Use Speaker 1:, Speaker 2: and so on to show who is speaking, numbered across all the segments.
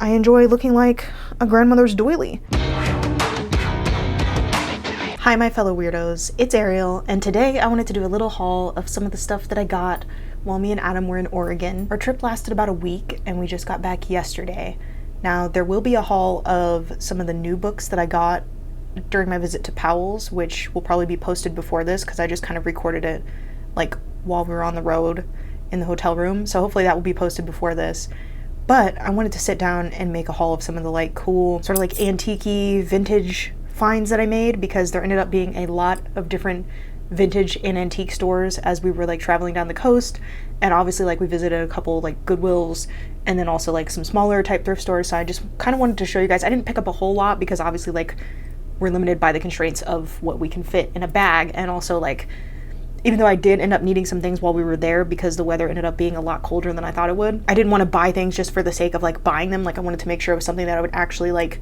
Speaker 1: I enjoy looking like a grandmother's doily. Hi my fellow weirdos, it's Ariel, and today I wanted to do a little haul of some of the stuff that I got while me and Adam were in Oregon. Our trip lasted about a week and we just got back yesterday. Now there will be a haul of some of the new books that I got during my visit to Powell's, which will probably be posted before this because I just kind of recorded it like while we were on the road in the hotel room, so hopefully that will be posted before this. But I wanted to sit down and make a haul of some of the like cool sort of like antique-y vintage finds that I made, because there ended up being a lot of different vintage and antique stores as we were like traveling down the coast, and obviously like we visited a couple like Goodwills and then also like some smaller type thrift stores. So I just kind of wanted to show you guys. I didn't pick up a whole lot because obviously like we're limited by the constraints of what we can fit in a bag, and also like even though I did end up needing some things while we were there because the weather ended up being a lot colder than I thought it would, I didn't want to buy things just for the sake of like buying them. Like I wanted to make sure it was something that I would actually like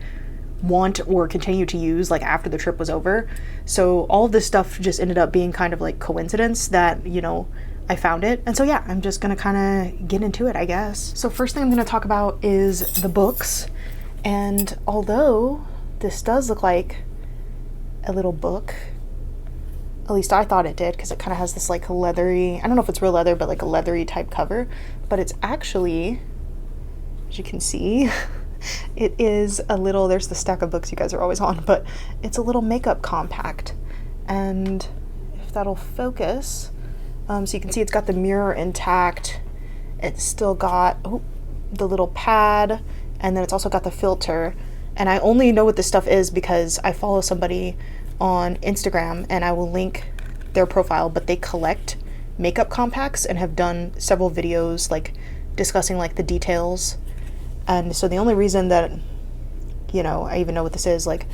Speaker 1: want or continue to use like after the trip was over. So all of this stuff just ended up being kind of like coincidence that, you know, I found it. And so yeah, I'm just gonna kind of get into it, I guess. So first thing I'm gonna talk about is the books. And although this does look like a little book, at least I thought it did, because it kind of has this like leathery, I don't know if it's real leather, but like a leathery type cover, but it's actually, as you can see, it is a little, there's the stack of books you guys are always on, but it's a little makeup compact. And if that'll focus, so you can see it's got the mirror intact. It's still got the little pad, and then it's also got the filter. And I only know what this stuff is because I follow somebody on Instagram, and I will link their profile, but they collect makeup compacts and have done several videos like discussing like the details. And so the only reason that, you know, I even know what this is, like,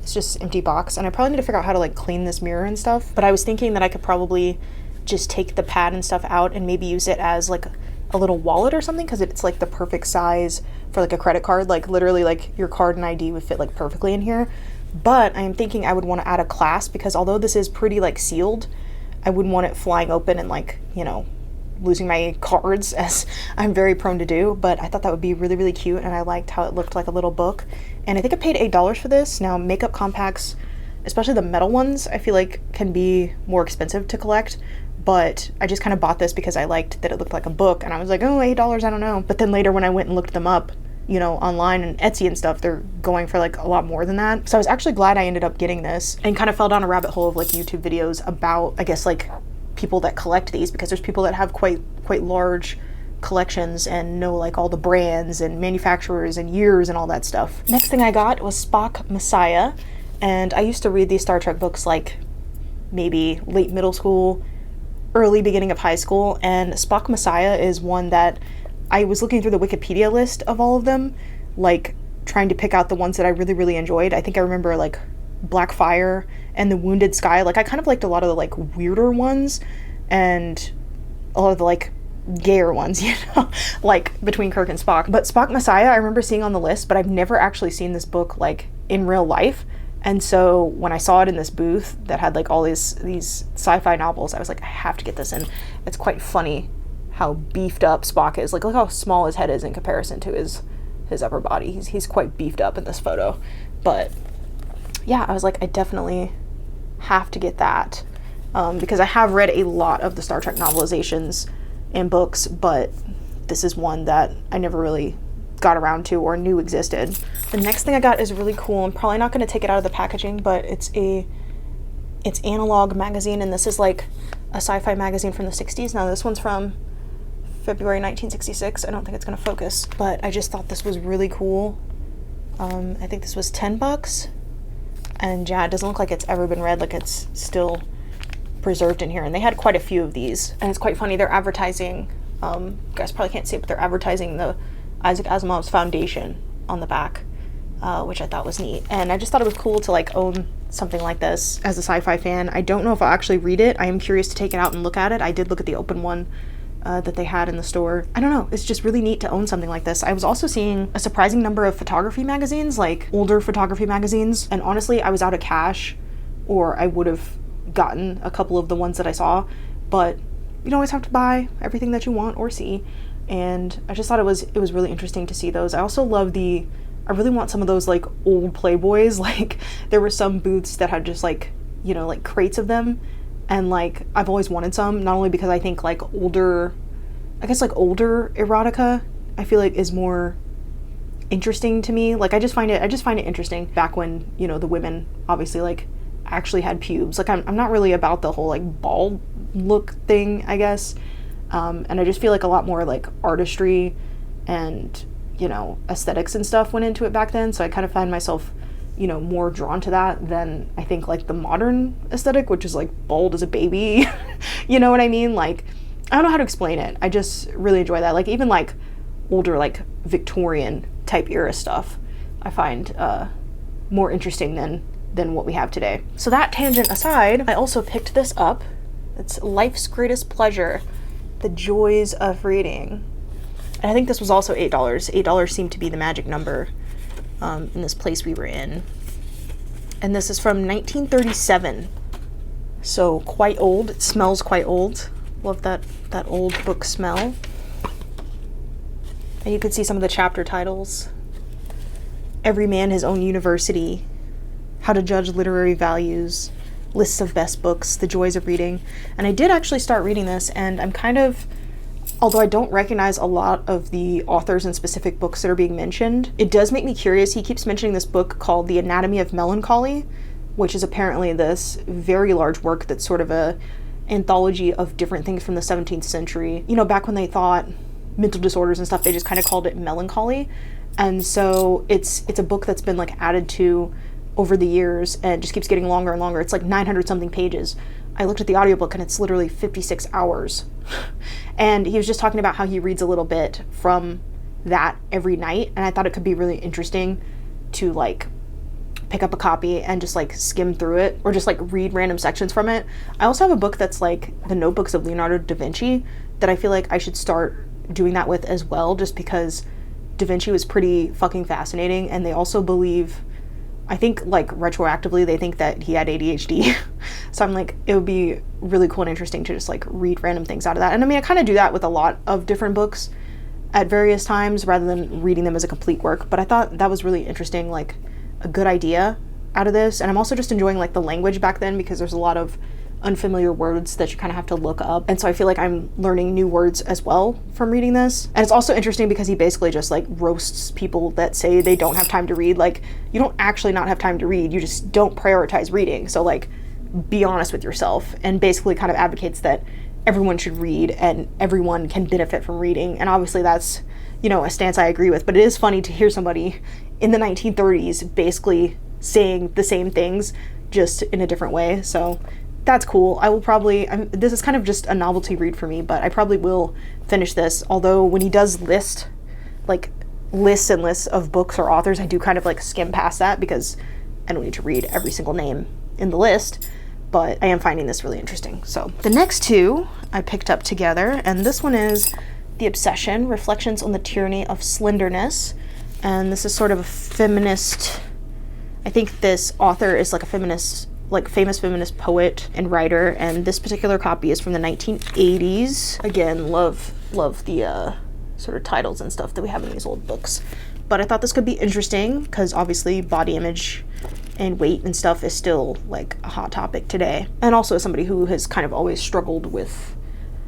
Speaker 1: it's just an empty box, and I probably need to figure out how to like clean this mirror and stuff. But I was thinking that I could probably just take the pad and stuff out and maybe use it as like a little wallet or something, because it's like the perfect size for like a credit card. Like literally like your card and ID would fit like perfectly in here. But I'm thinking I would want to add a clasp, because although this is pretty like sealed, I wouldn't want it flying open and like, you know, losing my cards, as I'm very prone to do. But I thought that would be really, really cute, and I liked how it looked like a little book. And I think I paid $8 for this. Now makeup compacts, especially the metal ones, I feel like can be more expensive to collect, but I just kind of bought this because I liked that it looked like a book, and I was like, oh, $8, I don't know. But then later when I went and looked them up, you know, online and Etsy and stuff, they're going for like a lot more than that. So I was actually glad I ended up getting this, and kind of fell down a rabbit hole of like YouTube videos about, I guess, like people that collect these, because there's people that have quite large collections and know like all the brands and manufacturers and years and all that stuff. Next thing I got was Spock Messiah, and I used to read these Star Trek books like maybe late middle school, early beginning of high school, and Spock Messiah is one that I was looking through the Wikipedia list of all of them, like trying to pick out the ones that I really, really enjoyed. I think I remember like Black Fire and The Wounded Sky. Like I kind of liked a lot of the like weirder ones and a lot of the like gayer ones, you know, like between Kirk and Spock. But Spock Messiah I remember seeing on the list, but I've never actually seen this book like in real life. And so when I saw it in this booth that had like all these sci-fi novels, I was like, I have to get this. And it's quite funny how beefed up Spock is. Like look how small his head is in comparison to his upper body. He's quite beefed up in this photo. But yeah, I was like, I definitely have to get that, because I have read a lot of the Star Trek novelizations and books, but this is one that I never really got around to or knew existed. The next thing I got is really cool. I'm probably not going to take it out of the packaging, but it's Analog magazine, and this is like a sci-fi magazine from the 60s. Now this one's from February 1966. I don't think it's going to focus, but I just thought this was really cool. I think this was $10. And yeah, it doesn't look like it's ever been read, like it's still preserved in here. And they had quite a few of these. And it's quite funny, they're advertising, you guys probably can't see it, but they're advertising the Isaac Asimov's Foundation on the back, which I thought was neat. And I just thought it was cool to like own something like this as a sci-fi fan. I don't know if I'll actually read it. I am curious to take it out and look at it. I did look at the open one that they had in the store. I don't know, it's just really neat to own something like this. I was also seeing a surprising number of photography magazines, like older photography magazines, and honestly I was out of cash, or I would have gotten a couple of the ones that I saw, but you don't always have to buy everything that you want or see. and I just thought it was really interesting to see those. I also love I really want some of those like old Playboys. Like there were some booths that had just like, you know, like crates of them, and like I've always wanted some, not only because I think like older erotica I feel like is more interesting to me. Like I just find it interesting back when, you know, the women obviously like actually had pubes. Like I'm not really about the whole like bald look thing, I guess. And I just feel like a lot more like artistry and, you know, aesthetics and stuff went into it back then. So I kind of find myself, you know, more drawn to that than I think like the modern aesthetic, which is like bald as a baby. You know what I mean? Like, I don't know how to explain it. I just really enjoy that. Like even like older, like Victorian type era stuff, I find more interesting than what we have today. So that tangent aside, I also picked this up. It's Life's Greatest Pleasure, The Joys of Reading. And I think this was also $8. $8 seemed to be the magic number in this place we were in. And this is from 1937. So quite old. It smells quite old. Love that old book smell. And you can see some of the chapter titles. Every Man His Own University, How to Judge Literary Values, Lists of Best Books, The Joys of Reading. And I did actually start reading this, and I'm kind of, although I don't recognize a lot of the authors and specific books that are being mentioned, it does make me curious. He keeps mentioning this book called The Anatomy of Melancholy, which is apparently this very large work that's sort of a anthology of different things from the 17th century. You know, back when they thought mental disorders and stuff, they just kind of called it melancholy. And so it's a book that's been like added to over the years and just keeps getting longer and longer. It's like 900 something pages. I looked at the audiobook and it's literally 56 hours. And he was just talking about how he reads a little bit from that every night, and I thought it could be really interesting to like pick up a copy and just like skim through it, or just like read random sections from it. I also have a book that's like the Notebooks of Leonardo da Vinci that I feel like I should start doing that with as well, just because Da Vinci was pretty fucking fascinating. And they also believe, I think like retroactively, they think that he had ADHD. So I'm like, it would be really cool and interesting to just like read random things out of that. And I mean, I kind of do that with a lot of different books at various times rather than reading them as a complete work. But I thought that was really interesting, like a good idea out of this. And I'm also just enjoying like the language back then, because there's a lot of unfamiliar words that you kind of have to look up. And so I feel like I'm learning new words as well from reading this. And it's also interesting because he basically just like roasts people that say they don't have time to read. Like, you don't actually not have time to read, you just don't prioritize reading. So like, be honest with yourself, and basically kind of advocates that everyone should read and everyone can benefit from reading. And obviously that's, you know, a stance I agree with, but it is funny to hear somebody in the 1930s basically saying the same things just in a different way. So that's cool. I will probably, this is kind of just a novelty read for me, but I probably will finish this. Although when he does lists and lists of books or authors, I do kind of like skim past that because I don't need to read every single name in the list, but I am finding this really interesting. So the next two I picked up together, and this one is The Obsession, Reflections on the Tyranny of Slenderness. And this is sort of a feminist, I think this author is like a feminist, like famous feminist poet and writer, and this particular copy is from the 1980s. Again, love the sort of titles and stuff that we have in these old books. But I thought this could be interesting because obviously body image and weight and stuff is still like a hot topic today. And also as somebody who has kind of always struggled with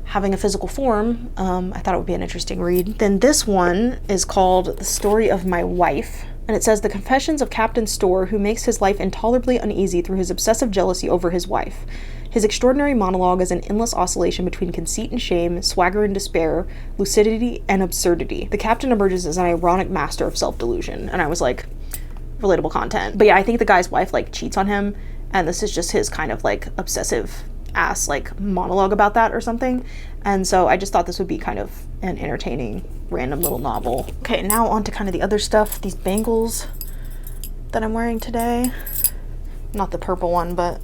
Speaker 1: having a physical form, I thought it would be an interesting read. Then this one is called The Story of My Wife. And it says, the confessions of Captain Storr, who makes his life intolerably uneasy through his obsessive jealousy over his wife. His extraordinary monologue is an endless oscillation between conceit and shame, swagger and despair, lucidity and absurdity. The captain emerges as an ironic master of self-delusion. And I was like, relatable content. But yeah, I think the guy's wife like cheats on him, and this is just his kind of like obsessive ass like monologue about that or something. And so I just thought this would be kind of an entertaining random little novel. Okay, now on to kind of the other stuff. These bangles that I'm wearing today, not the purple one, but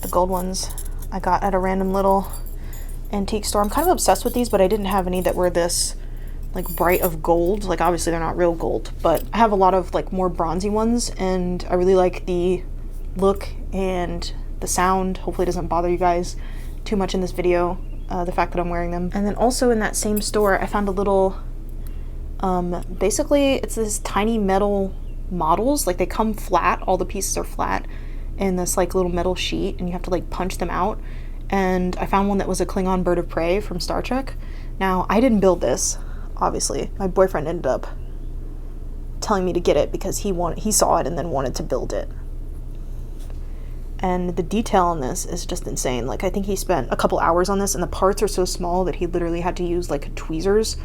Speaker 1: the gold ones I got at a random little antique store. I'm kind of obsessed with these, but I didn't have any that were this like bright of gold. Like obviously they're not real gold, but I have a lot of like more bronzy ones, and I really like the look and the sound. Hopefully it doesn't bother you guys too much in this video, the fact that I'm wearing them. And then also in that same store, I found a little, basically it's this tiny metal models. Like they come flat, all the pieces are flat in this like little metal sheet, and you have to like punch them out. And I found one that was a Klingon bird of prey from Star Trek. Now, I didn't build this, obviously. My boyfriend ended up telling me to get it because he saw it and then wanted to build it. And the detail on this is just insane. Like, I think he spent a couple hours on this, and the parts are so small that he literally had to use like tweezers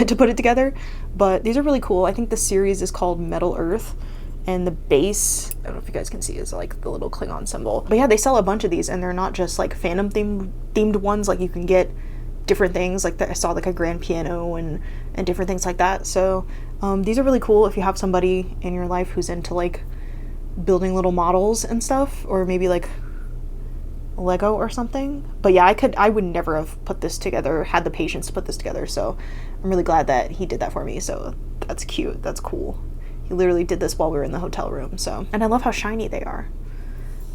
Speaker 1: to put it together. But these are really cool. I think the series is called Metal Earth, and the base, I don't know if you guys can see, is like the little Klingon symbol. But yeah, they sell a bunch of these, and they're not just like fandom themed ones. Like, you can get different things. Like I saw like a grand piano and different things like that. So these are really cool if you have somebody in your life who's into like building little models and stuff, or maybe like Lego or something. But yeah, I would never have put this together, had the patience to put this together. So I'm really glad that he did that for me. So that's cute. That's cool. He literally did this while we were in the hotel room. So, and I love how shiny they are.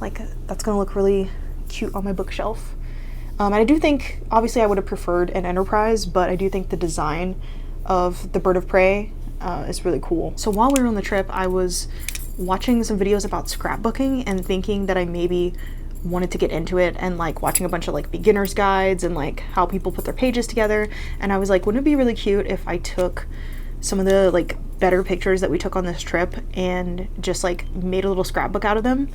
Speaker 1: Like, that's gonna look really cute on my bookshelf. And I do think, obviously I would have preferred an Enterprise, but I do think the design of the bird of prey is really cool. So while we were on the trip, I was watching some videos about scrapbooking and thinking that I maybe wanted to get into it, and like watching a bunch of like beginner's guides and like how people put their pages together. And I was like, wouldn't it be really cute if I took some of the like better pictures that we took on this trip and just like made a little scrapbook out of them?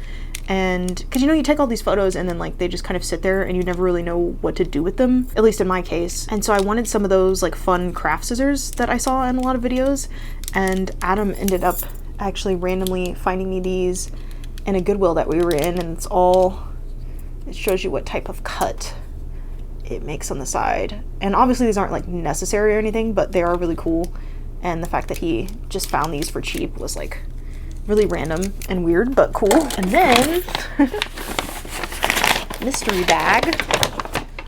Speaker 1: And because, you know, you take all these photos and then like they just kind of sit there and you never really know what to do with them, at least in my case. And so I wanted some of those like fun craft scissors that I saw in a lot of videos, and Adam ended up actually randomly finding me these in a Goodwill that we were in, and it shows you what type of cut it makes on the side. And obviously these aren't like necessary or anything, but they are really cool. And the fact that he just found these for cheap was like really random and weird, but cool. And then mystery bag.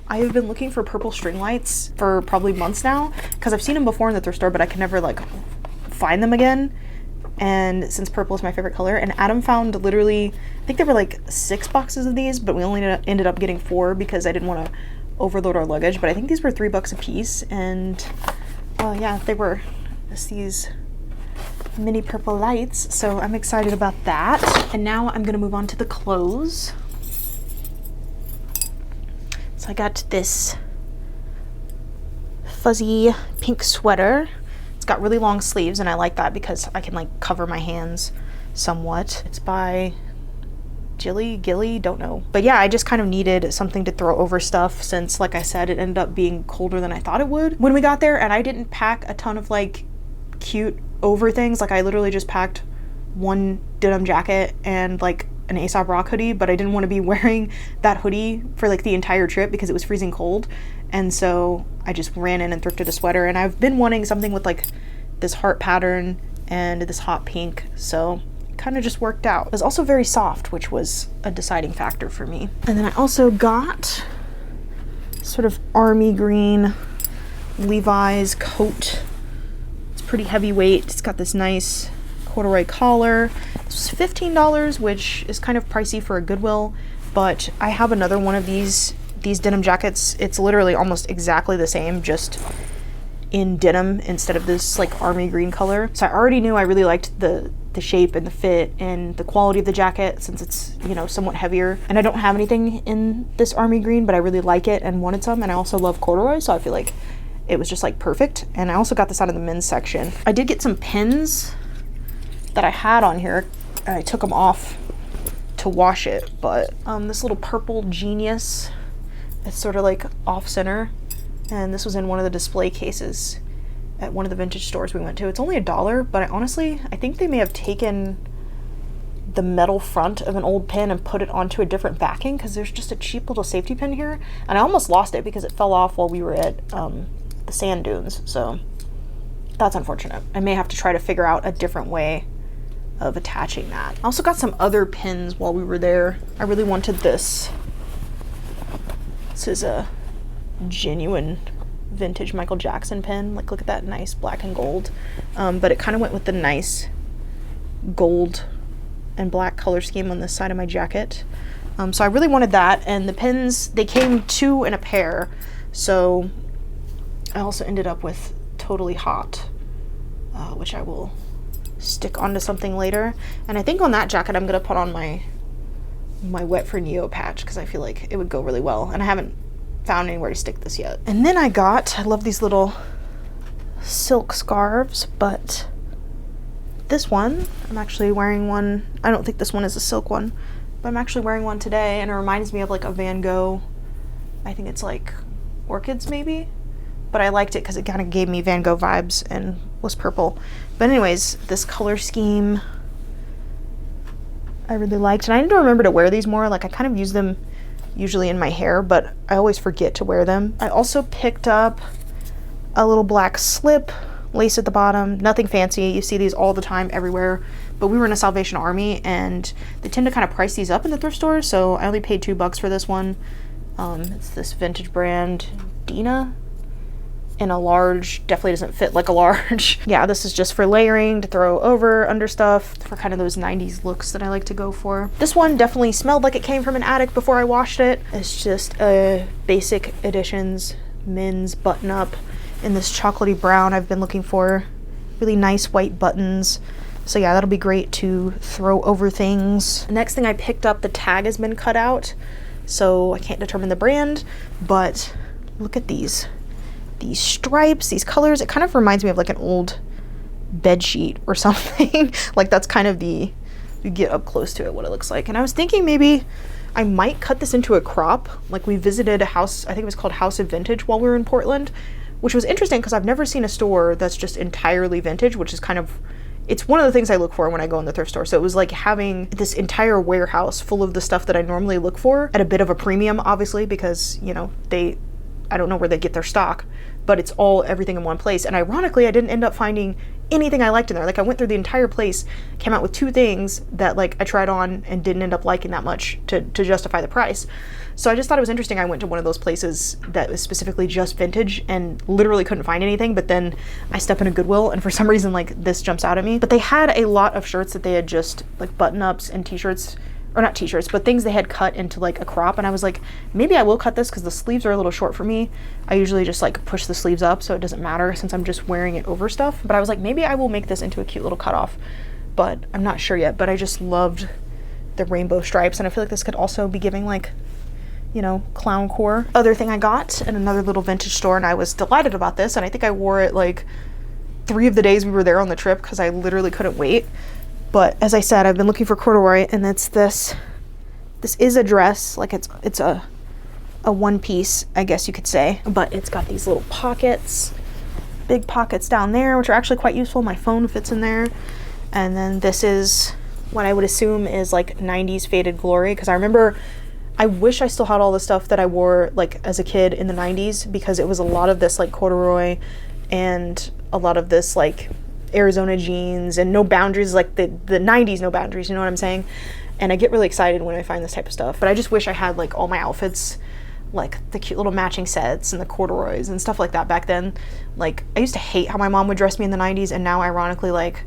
Speaker 1: I have been looking for purple string lights for probably months now, because I've seen them before in the thrift store, but I can never like find them again. And since purple is my favorite color, and Adam found literally, I think there were like 6 boxes of these, but we only ended up getting 4 because I didn't want to overload our luggage. But I think these were $3 a piece, and yeah, they were just these mini purple lights, so I'm excited about that. And now I'm gonna move on to the clothes. So I got this fuzzy pink sweater. It's got really long sleeves, and I like that because I can like cover my hands somewhat. It's by Gilly, don't know. But yeah, I just kind of needed something to throw over stuff, since like I said, it ended up being colder than I thought it would when we got there. And I didn't pack a ton of like cute over things. Like I literally just packed one denim jacket and like an Aesop Rock hoodie, but I didn't want to be wearing that hoodie for like the entire trip because it was freezing cold. And so I just ran in and thrifted a sweater, and I've been wanting something with like this heart pattern and this hot pink, so it kind of just worked out. It was also very soft, which was a deciding factor for me. And then I also got sort of army green Levi's coat. It's pretty heavyweight. It's got this nice corduroy collar. This was $15, which is kind of pricey for a Goodwill, but I have another one of these denim jackets. It's literally almost exactly the same, just in denim instead of this like army green color. So I already knew I really liked the shape and the fit and the quality of the jacket, since it's, you know, somewhat heavier. And I don't have anything in this army green, but I really like it and wanted some. And I also love corduroy, so I feel like it was just like perfect. And I also got this out of the men's section. I did get some pins that I had on here, and I took them off to wash it. But this little purple Genius, it's sort of like off center, and this was in one of the display cases at one of the vintage stores we went to. It's only $1, but I think they may have taken the metal front of an old pin and put it onto a different backing, because there's just a cheap little safety pin here, and I almost lost it because it fell off while we were at the sand dunes. So that's unfortunate. I may have to try to figure out a different way of attaching that. I also got some other pins while we were there. I really wanted this. This is a genuine vintage Michael Jackson pin. Like, look at that nice black and gold. But it kind of went with the nice gold and black color scheme on this side of my jacket. So I really wanted that, and the pins, they came 2 in a pair, so I also ended up with Totally Hot, which I will stick onto something later. And I think on that jacket I'm gonna put on my Wet for Neo patch, because I feel like it would go really well, and I haven't found anywhere to stick this yet. And then I love these little silk scarves, but this one, I'm actually wearing one. I don't think this one is a silk one, but I'm actually wearing one today, and it reminds me of like a Van Gogh, I think it's like orchids maybe, but I liked it because it kind of gave me Van Gogh vibes and was purple. But anyways, this color scheme I really liked, and I need to remember to wear these more. Like I kind of use them usually in my hair, but I always forget to wear them. I also picked up a little black slip, lace at the bottom, nothing fancy. You see these all the time everywhere, but we were in a Salvation Army and they tend to kind of price these up in the thrift store, so I only paid $2 for this one. It's this vintage brand, Dina, in a large. Definitely doesn't fit like a large. Yeah, this is just for layering, to throw over under stuff, for kind of those 90s looks that I like to go for. This one definitely smelled like it came from an attic before I washed it. It's just a Basic Editions men's button up in this chocolatey brown I've been looking for. Really nice white buttons. So yeah, that'll be great to throw over things. The next thing I picked up, the tag has been cut out, so I can't determine the brand, but look at these stripes, these colors. It kind of reminds me of like an old bed sheet or something. Like that's kind of you get up close to it, what it looks like. And I was thinking maybe I might cut this into a crop. Like we visited a house, I think it was called House of Vintage while we were in Portland, which was interesting because I've never seen a store that's just entirely vintage, which is kind of, it's one of the things I look for when I go in the thrift store. So it was like having this entire warehouse full of the stuff that I normally look for at a bit of a premium, obviously, because, you know, I don't know where they get their stock, but it's everything in one place. And ironically, I didn't end up finding anything I liked in there. Like I went through the entire place, came out with 2 things that like I tried on and didn't end up liking that much to justify the price. So I just thought it was interesting. I went to one of those places that was specifically just vintage and literally couldn't find anything, but then I step in a Goodwill and for some reason like this jumps out at me. But they had a lot of shirts that they had just like button-ups and t-shirts, or not t-shirts, but things they had cut into like a crop, and I was like, maybe I will cut this because the sleeves are a little short for me. I usually just like push the sleeves up so it doesn't matter since I'm just wearing it over stuff. But I was like, maybe I will make this into a cute little cutoff, but I'm not sure yet. But I just loved the rainbow stripes, and I feel like this could also be giving like, you know, clown core. Other thing I got in another little vintage store, and I was delighted about this, and I think I wore it like 3 of the days we were there on the trip because I literally couldn't wait. But as I said, I've been looking for corduroy, and it's this is a dress, like it's a one piece, I guess you could say, but it's got these little pockets, big pockets down there, which are actually quite useful. My phone fits in there. And then this is what I would assume is like 90s faded glory, because I wish I still had all the stuff that I wore like as a kid in the 90s, because it was a lot of this like corduroy and a lot of this like Arizona jeans and no boundaries, like the 90s no boundaries, you know what I'm saying? And I get really excited when I find this type of stuff, but I just wish I had like all my outfits, like the cute little matching sets and the corduroys and stuff like that back then. Like I used to hate how my mom would dress me in the 90s, and now ironically like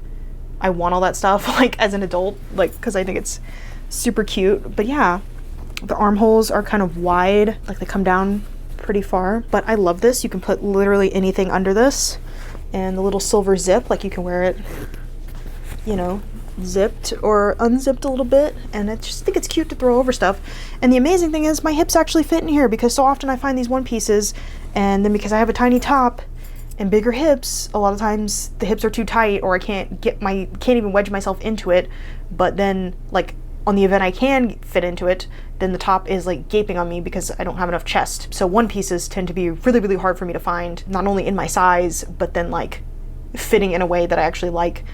Speaker 1: I want all that stuff like as an adult, like because I think it's super cute. But yeah, the armholes are kind of wide, like they come down pretty far, but I love this. You can put literally anything under this. And the little silver zip, like you can wear it, you know, zipped or unzipped a little bit, and I just think it's cute to throw over stuff. And the amazing thing is my hips actually fit in here, because so often I find these one pieces, and then because I have a tiny top and bigger hips, a lot of times the hips are too tight, or I can't even wedge myself into it. But then like on the event I can fit into it, then the top is like gaping on me because I don't have enough chest. So one pieces tend to be really, really hard for me to find, not only in my size, but then like fitting in a way that I actually like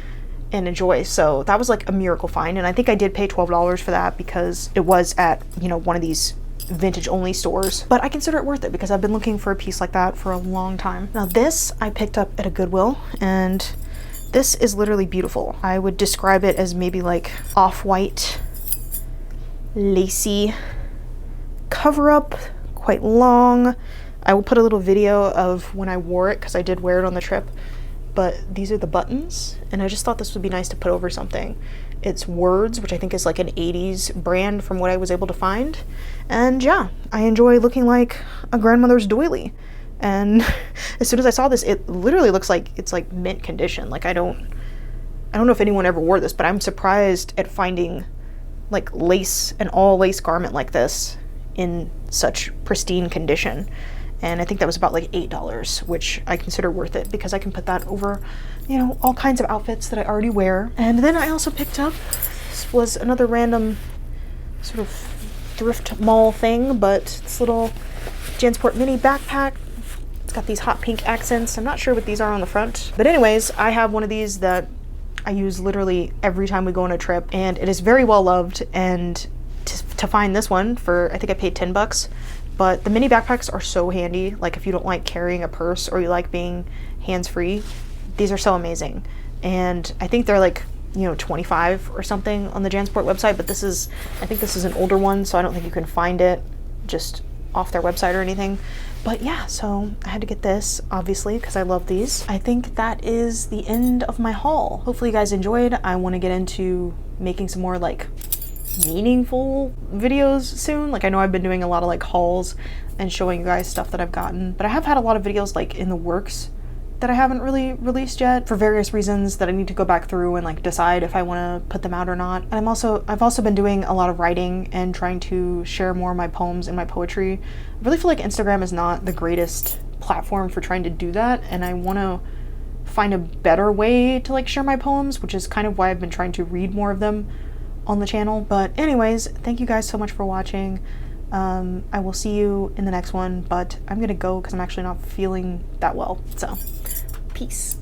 Speaker 1: and enjoy. So that was like a miracle find. And I think I did pay $12 for that because it was at, you know, one of these vintage only stores. But I consider it worth it because I've been looking for a piece like that for a long time. Now this I picked up at a Goodwill, and this is literally beautiful. I would describe it as maybe like off-white, lacy cover up, quite long. I will put a little video of when I wore it because I did wear it on the trip but these are the buttons, and I just thought this would be nice to put over something. It's Words, which I think is like an 80s brand from what I was able to find. And yeah, I enjoy looking like a grandmother's doily. And as soon as I saw this, it literally looks like it's like mint condition. Like I don't know if anyone ever wore this, but I'm surprised at finding like lace, an all lace garment like this in such pristine condition. And I think that was about like $8, which I consider worth it because I can put that over, you know, all kinds of outfits that I already wear. And then I also picked up, this was another random sort of thrift mall thing, but this little JanSport mini backpack. It's got these hot pink accents. I'm not sure what these are on the front. But anyways, I have one of these that I use literally every time we go on a trip, and it is very well loved. And to find this one for, I think I paid $10, but the mini backpacks are so handy. Like if you don't like carrying a purse or you like being hands-free, these are so amazing. And I think they're like, you know, 25 or something on the JanSport website, but I think this is an older one, so I don't think you can find it just off their website or anything. But yeah, so I had to get this, obviously, because I love these. I think that is the end of my haul. Hopefully you guys enjoyed. I want to get into making some more like meaningful videos soon. Like I know I've been doing a lot of like hauls and showing you guys stuff that I've gotten, but I have had a lot of videos like in the works that I haven't really released yet for various reasons that I need to go back through and like decide if I want to put them out or not. And I've also been doing a lot of writing and trying to share more of my poems and my poetry. I really feel like Instagram is not the greatest platform for trying to do that, and I want to find a better way to like share my poems, which is kind of why I've been trying to read more of them on the channel. But anyways, thank you guys so much for watching. I will see you in the next one, but I'm gonna go because I'm actually not feeling that well. So, peace.